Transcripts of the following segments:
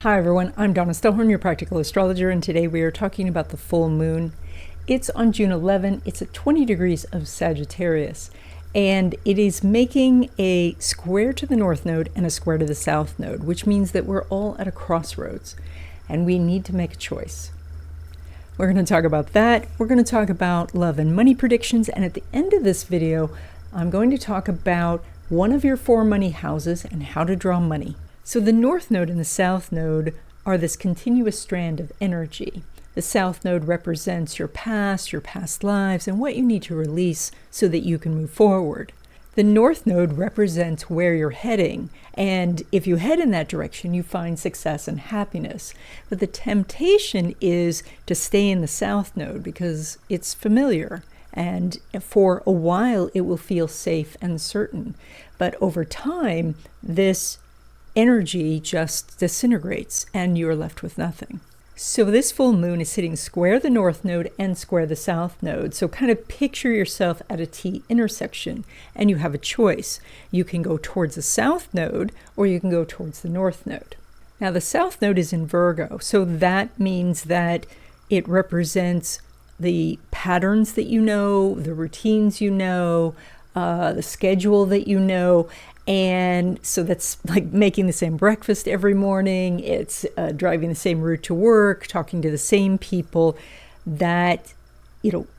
Hi everyone, I'm Donna Stellhorn, your practical astrologer, and today we are talking about the full moon. It's on June 11, it's at 20 degrees of Sagittarius, and it is making a square to the north node and a square to the south node, which means that we're all at a crossroads, and we need to make a choice. We're going to talk about that. We're going to talk about love and money predictions, and at the end of this video, I'm going to talk about one of your four money houses and how to draw money. So the north node and the south node are this continuous strand of energy. The south node represents your past lives, and what you need to release so that you can move forward. The north node represents where you're heading, and if you head in that direction, you find success and happiness. But the temptation is to stay in the south node because it's familiar, and for a while it will feel safe and certain. But over time, this energy just disintegrates and you're left with nothing. So this full moon is sitting square the north node and square the south node. So kind of picture yourself at a T intersection and you have a choice. You can go towards the south node or you can go towards the north node. Now the south node is in Virgo, so that means that it represents the patterns that you know, the routines you know, the schedule that you know. And so that's like making the same breakfast every morning. It's driving the same route to work, talking to the same people, that,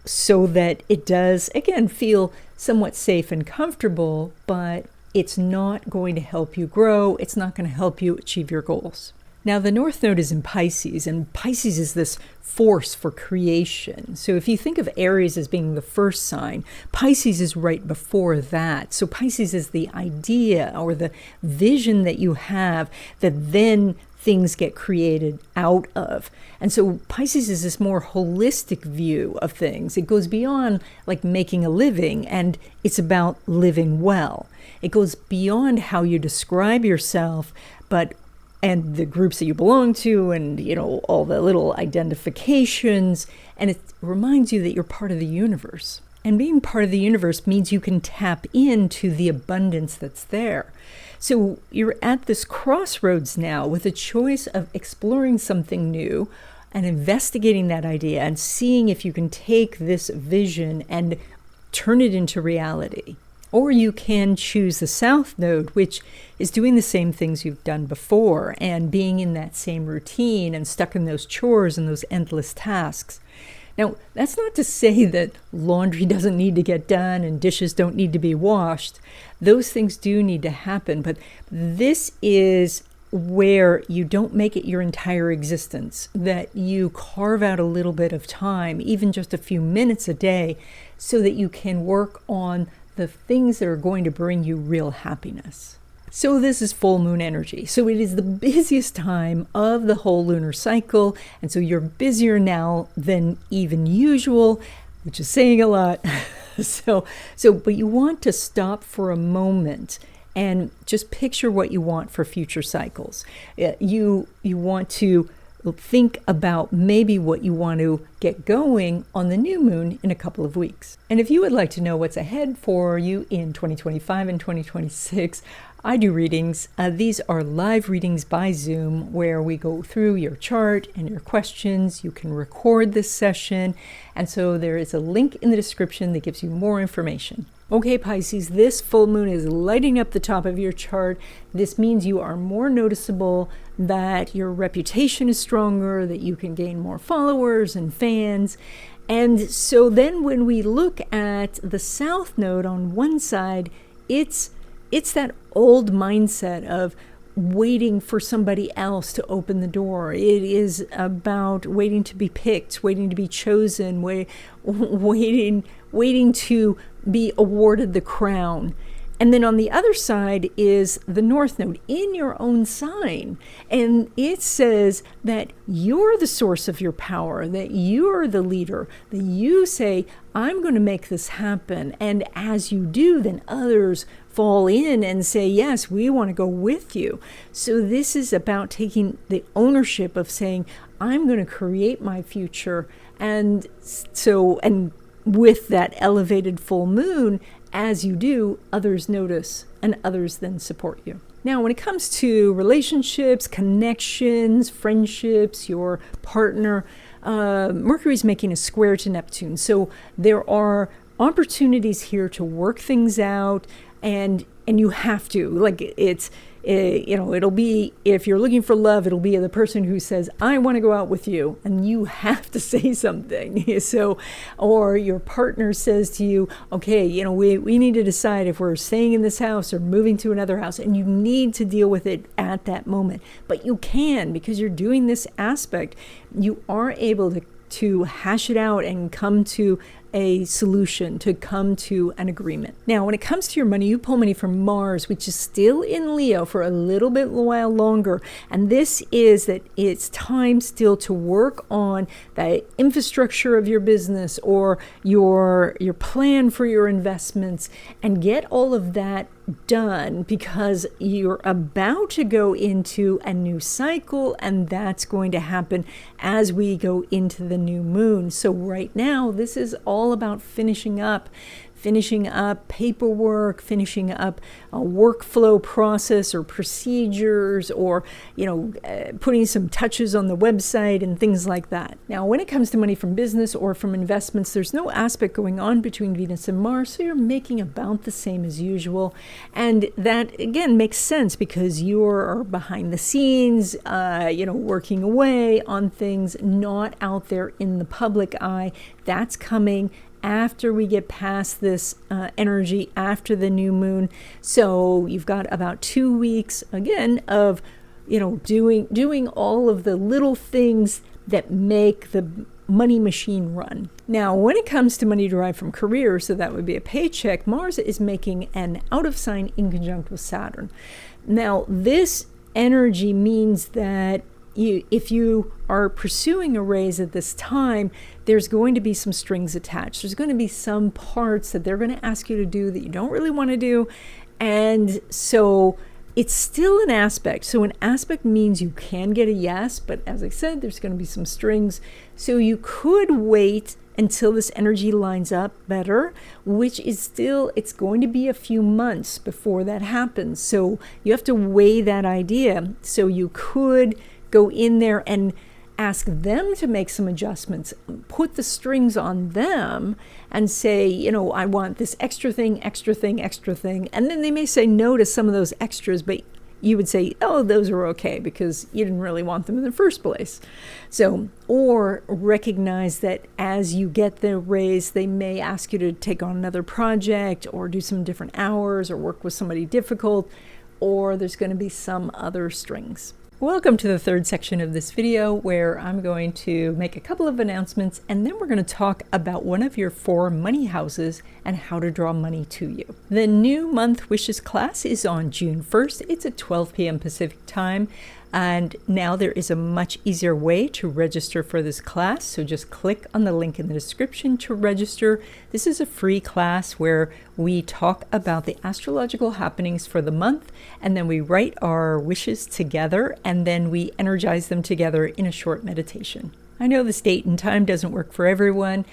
so that it does, again, feel somewhat safe and comfortable, but it's not going to help you grow. It's not going to help you achieve your goals. Now, the north node is in Pisces, and Pisces is this force for creation. So if you think of Aries as being the first sign, Pisces is right before that. So Pisces is the idea or the vision that you have that then things get created out of. And so Pisces is this more holistic view of things. It goes beyond like making a living, and it's about living well. It goes beyond how you describe yourself, and the groups that you belong to, and all the little identifications, and it reminds you that you're part of the universe. And being part of the universe means you can tap into the abundance that's there. So you're at this crossroads now with a choice of exploring something new and investigating that idea and seeing if you can take this vision and turn it into reality. Or you can choose the south node, which is doing the same things you've done before and being in that same routine and stuck in those chores and those endless tasks. Now, that's not to say that laundry doesn't need to get done and dishes don't need to be washed. Those things do need to happen, but this is where you don't make it your entire existence, that you carve out a little bit of time, even just a few minutes a day, so that you can work on the things that are going to bring you real happiness. So this is full moon energy. So it is the busiest time of the whole lunar cycle. And so you're busier now than even usual, which is saying a lot. But you want to stop for a moment and just picture what you want for future cycles. You want to think about maybe what you want to get going on the new moon in a couple of weeks. And if you would like to know what's ahead for you in 2025 and 2026, I do readings. These are live readings by Zoom where we go through your chart and your questions. You can record this session. And so there is a link in the description that gives you more information. Okay, Pisces, this full moon is lighting up the top of your chart. This means you are more noticeable, that your reputation is stronger, that you can gain more followers and fans. And so then when we look at the south node on one side, it's that old mindset of waiting for somebody else to open the door. It is about waiting to be picked, waiting to be chosen, waiting to be awarded the crown. And then on the other side is the north node in your own sign. And it says that you're the source of your power, that you're the leader, that you say, I'm going to make this happen. And as you do, then others fall in and say, yes, we want to go with you. So this is about taking the ownership of saying, I'm going to create my future. And with that elevated full moon, as you do, others notice and others then support you. Now, when it comes to relationships, connections, friendships, your partner, Mercury's making a square to Neptune. So there are opportunities here to work things out, and you have to. Like, it'll be, if you're looking for love, it'll be the person who says, I want to go out with you, and you have to say something. So, or your partner says to you, okay, we need to decide if we're staying in this house or moving to another house, and you need to deal with it at that moment. But you can, because you're doing this aspect, you are able to hash it out and come to a solution, to come to an agreement. Now, when it comes to your money, you pull money from Mars, which is still in Leo for a little bit while longer. And this is that it's time still to work on the infrastructure of your business or your plan for your investments, and get all of that done, because you're about to go into a new cycle, and that's going to happen as we go into the new moon. So right now, this is all about finishing up paperwork, finishing up a workflow process or procedures, or putting some touches on the website and things like that. Now, when it comes to money from business or from investments, there's no aspect going on between Venus and Mars, so you're making about the same as usual. And that, again, makes sense because you're behind the scenes, working away on things, not out there in the public eye. That's coming after we get past this energy, after the new moon. So you've got about 2 weeks, again, of doing all of the little things that make the money machine run. Now, when it comes to money derived from career, so that would be a paycheck, Mars is making an out of sign inconjunct with Saturn. Now, this energy means that if you are pursuing a raise at this time, there's going to be some strings attached. There's going to be some parts that they're going to ask you to do that you don't really want to do. And so it's still an aspect. So an aspect means you can get a yes, but as I said, there's going to be some strings. So you could wait until this energy lines up better, which is still, it's going to be a few months before that happens. So you have to weigh that idea. So you could go in there and ask them to make some adjustments, put the strings on them and say, I want this extra thing. And then they may say no to some of those extras, but you would say, oh, those are okay because you didn't really want them in the first place. So, or recognize that as you get the raise, they may ask you to take on another project or do some different hours or work with somebody difficult, or there's going to be some other strings. Welcome to the third section of this video, where I'm going to make a couple of announcements, and then we're going to talk about one of your 4 money houses and how to draw money to you. The new month wishes class is on June 1st. It's at 12 p.m. Pacific time. And now there is a much easier way to register for this class. So just click on the link in the description to register. This is a free class where we talk about the astrological happenings for the month, and then we write our wishes together, and then we energize them together in a short meditation. I know this date and time doesn't work for everyone,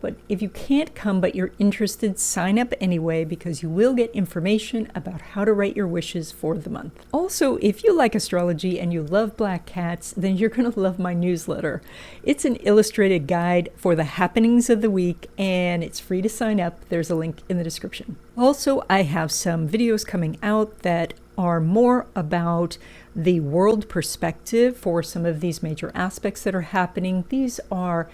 but if you can't come but you're interested, sign up anyway, because you will get information about how to write your wishes for the month. Also, if you like astrology and you love black cats, then you're going to love my newsletter. It's an illustrated guide for the happenings of the week, and it's free to sign up. There's a link in the description. Also, I have some videos coming out that are more about the world perspective for some of these major aspects that are happening. These are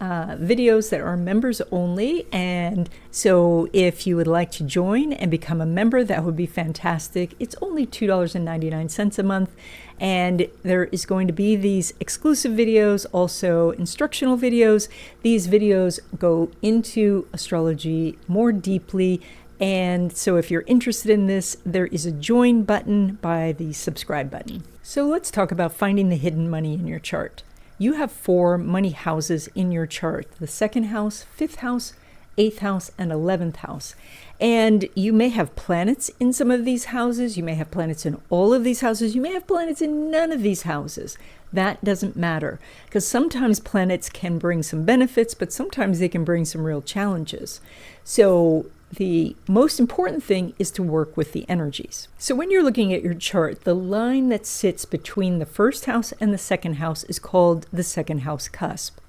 videos that are members only, and so if you would like to join and become a member, that would be fantastic. It's only $2.99 a month, and there is going to be these exclusive videos, also instructional videos. These videos go into astrology more deeply. And so if you're interested in this, there is a join button by the subscribe button. So let's talk about finding the hidden money in your chart. You have 4 money houses in your chart: the 2nd house, 5th house, 8th house, and 11th house. And you may have planets in some of these houses. You may have planets in all of these houses. You may have planets in none of these houses. That doesn't matter, because sometimes planets can bring some benefits, but sometimes they can bring some real challenges. So the most important thing is to work with the energies. So when you're looking at your chart, the line that sits between the first house and the second house is called the second house cusp.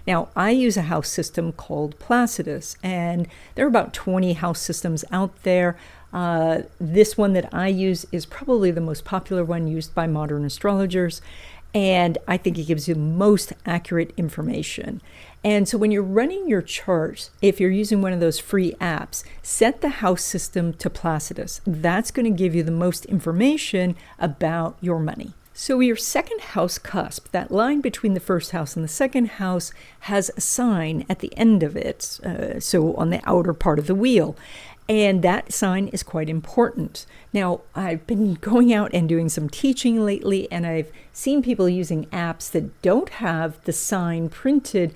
Now, I use a house system called Placidus, and there are about 20 house systems out there. This one that I use is probably the most popular one used by modern astrologers, and I think it gives you the most accurate information. And so when you're running your chart, if you're using one of those free apps, set the house system to Placidus. That's going to give you the most information about your money. So your second house cusp, that line between the first house and the second house, has a sign at the end of it, so on the outer part of the wheel. And that sign is quite important. Now, I've been going out and doing some teaching lately, and I've seen people using apps that don't have the sign printed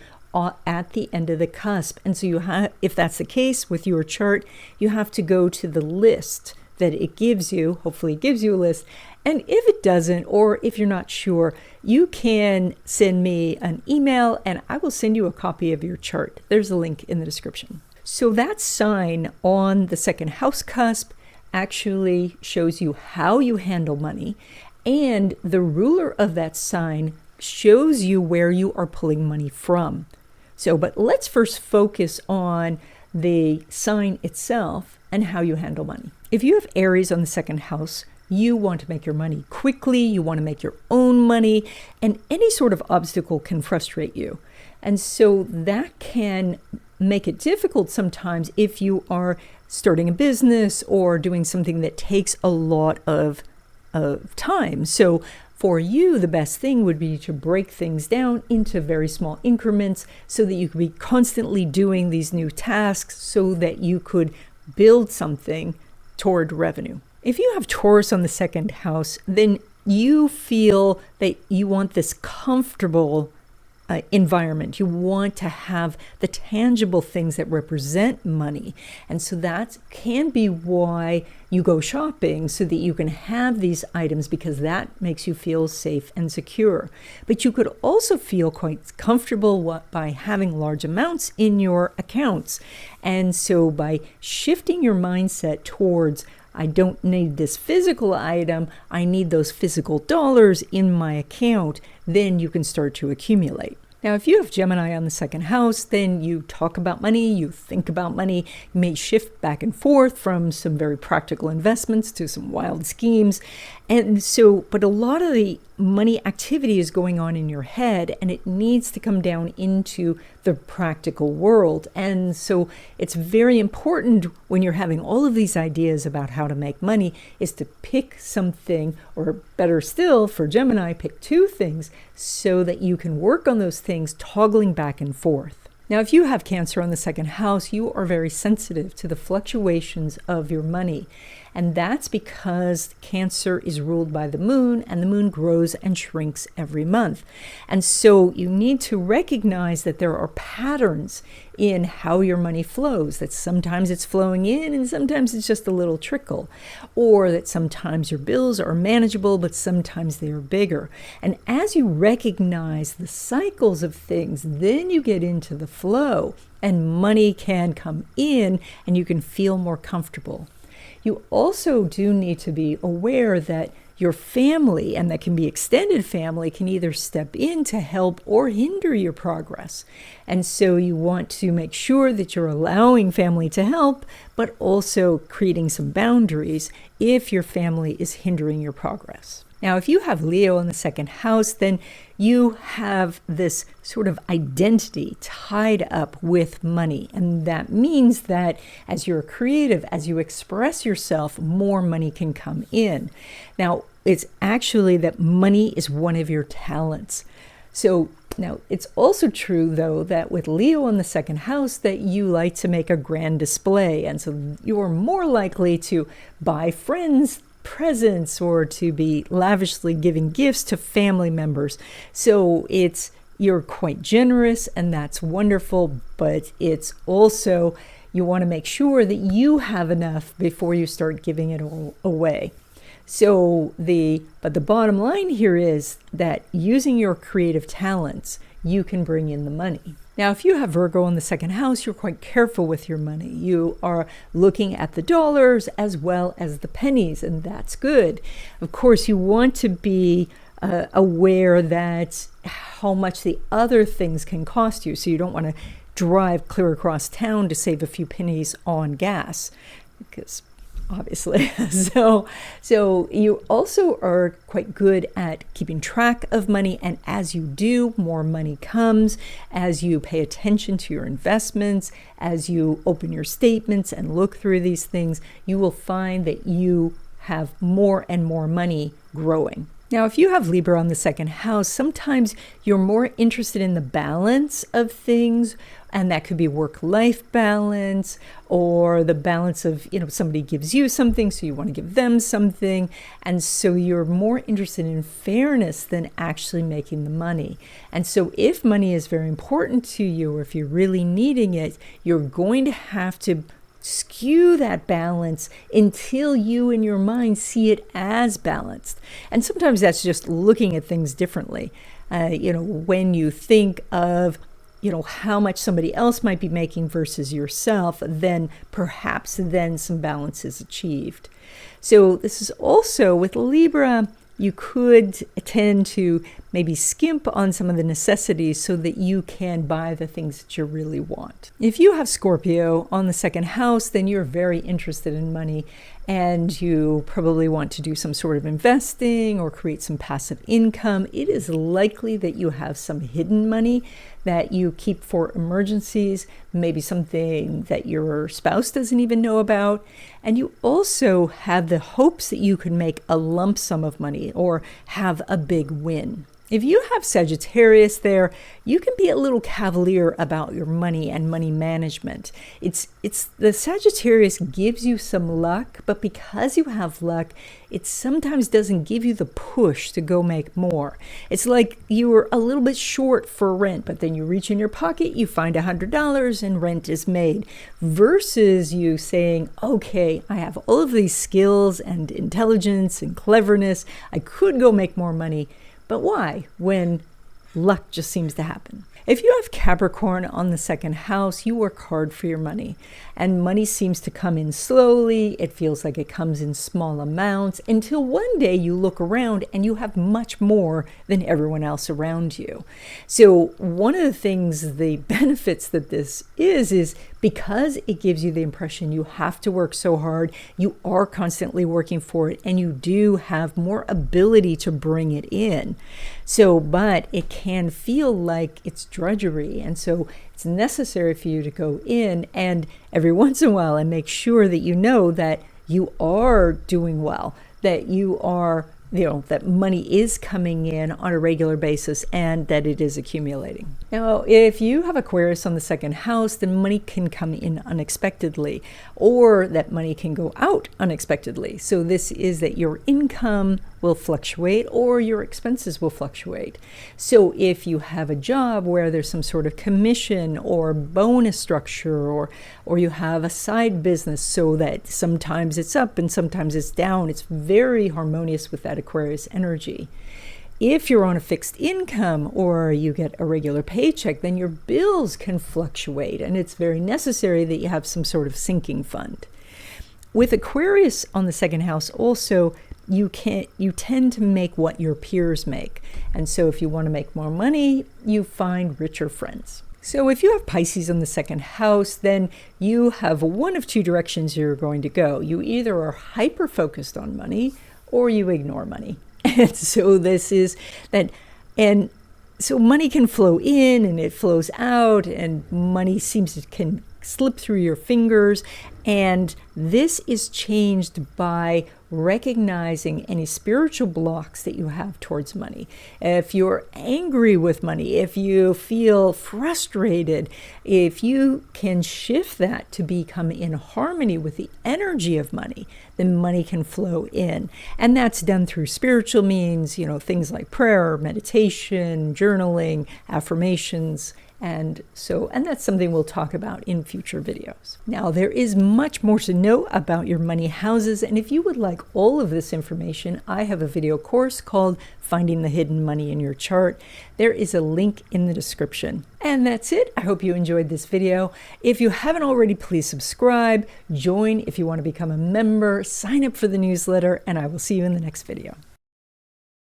at the end of the cusp. And so you have, if that's the case with your chart, you have to go to the list that it gives you. Hopefully it gives you a list. And if it doesn't, or if you're not sure, you can send me an email and I will send you a copy of your chart. There's a link in the description. So that sign on the second house cusp actually shows you how you handle money, and the ruler of that sign shows you where you are pulling money from. So, but let's first focus on the sign itself and how you handle money. If you have Aries on the second house, you want to make your money quickly, you want to make your own money, and any sort of obstacle can frustrate you. And so that can make it difficult sometimes if you are starting a business or doing something that takes a lot of time. So for you, the best thing would be to break things down into very small increments so that you could be constantly doing these new tasks so that you could build something toward revenue. If you have Taurus on the second house, then you feel that you want this comfortable environment. You want to have the tangible things that represent money. And so that can be why you go shopping, so that you can have these items, because that makes you feel safe and secure. But you could also feel quite comfortable by having large amounts in your accounts. And so by shifting your mindset towards, I don't need this physical item, I need those physical dollars in my account, then you can start to accumulate. Now, if you have Gemini on the second house, then you talk about money, you think about money, you may shift back and forth from some very practical investments to some wild schemes. And so, but a lot of the money activity is going on in your head, and it needs to come down into the practical world. And so it's very important when you're having all of these ideas about how to make money is to pick something, or better still for Gemini, pick two things so that you can work on those things toggling back and forth. Now, if you have Cancer on the second house, you are very sensitive to the fluctuations of your money. And that's because Cancer is ruled by the moon, and the moon grows and shrinks every month. And so you need to recognize that there are patterns in how your money flows, that sometimes it's flowing in and sometimes it's just a little trickle, or that sometimes your bills are manageable, but sometimes they are bigger. And as you recognize the cycles of things, then you get into the flow and money can come in and you can feel more comfortable. You also do need to be aware that your family, and that can be extended family, can either step in to help or hinder your progress. And so you want to make sure that you're allowing family to help, but also creating some boundaries if your family is hindering your progress. Now, if you have Leo in the second house, then you have this sort of identity tied up with money. And that means that as you're creative, as you express yourself, more money can come in. Now, it's actually that money is one of your talents. So now it's also true, though, that with Leo in the second house, that you like to make a grand display. And so you are more likely to buy friends presents or to be lavishly giving gifts to family members. So you're quite generous, and that's wonderful, but it's also, you want to make sure that you have enough before you start giving it all away. So but the bottom line here is that using your creative talents, you can bring in the money. Now, if you have Virgo in the second house, you're quite careful with your money. You are looking at the dollars as well as the pennies, and that's good. Of course, you want to be aware that how much the other things can cost you. So you don't want to drive clear across town to save a few pennies on gas, because obviously. So you also are quite good at keeping track of money. And as you do, more money comes. As you pay attention to your investments, as you open your statements and look through these things, you will find that you have more and more money growing. Now, if you have Libra on the second house, sometimes you're more interested in the balance of things, and that could be work-life balance, or the balance of, somebody gives you something, so you want to give them something. And so you're more interested in fairness than actually making the money. And so if money is very important to you, or if you're really needing it, you're going to have to skew that balance until you in your mind see it as balanced. And sometimes that's just looking at things differently. When you think of how much somebody else might be making versus yourself, then perhaps some balance is achieved. So this is also with Libra, you could tend to maybe skimp on some of the necessities so that you can buy the things that you really want. If you have Scorpio on the second house, then you're very interested in money, and you probably want to do some sort of investing or create some passive income. It is likely that you have some hidden money that you keep for emergencies, maybe something that your spouse doesn't even know about. And you also have the hopes that you can make a lump sum of money or have a big win. If you have Sagittarius there, you can be a little cavalier about your money and money management. It's the Sagittarius gives you some luck, but because you have luck, it sometimes doesn't give you the push to go make more. It's like you were a little bit short for rent, but then you reach in your pocket, you find $100 and rent is made, versus you saying, okay, I have all of these skills and intelligence and cleverness. I could go make more money. But why, when luck just seems to happen? If you have Capricorn on the second house, you work hard for your money, and money seems to come in slowly. It feels like it comes in small amounts until one day you look around and you have much more than everyone else around you. So one of the things, the benefits that this is because it gives you the impression you have to work so hard, you are constantly working for it, and you do have more ability to bring it in. So, but it can feel like it's drudgery. And so it's necessary for you to go in and every once in a while and make sure that you know that you are doing well, that you are, that money is coming in on a regular basis and that it is accumulating. Now, if you have Aquarius on the second house, then money can come in unexpectedly, or that money can go out unexpectedly. So this is that your income will fluctuate or your expenses will fluctuate. So if you have a job where there's some sort of commission or bonus structure, or you have a side business so that sometimes it's up and sometimes it's down, it's very harmonious with that Aquarius energy. If you're on a fixed income or you get a regular paycheck, then your bills can fluctuate, and it's very necessary that you have some sort of sinking fund. With Aquarius on the second house also, you tend to make what your peers make. And so if you want to make more money, you find richer friends. So if you have Pisces on the second house, then you have one of two directions you're going to go. You either are hyper-focused on money or you ignore money. And so this is that, and so money can flow in and it flows out, and money can slip through your fingers. And this is changed by recognizing any spiritual blocks that you have towards money. If you're angry with money, if you feel frustrated, if you can shift that to become in harmony with the energy of money, then money can flow in. And that's done through spiritual means, things like prayer, meditation, journaling, affirmations. And that's something we'll talk about in future videos. Now, there is much more to know about your money houses, and if you would like like all of this information, I have a video course called Finding the Hidden Money in Your Chart. There is a link in the description. And that's it. I hope you enjoyed this video. If you haven't already, please subscribe, join if you want to become a member, sign up for the newsletter, and I will see you in the next video.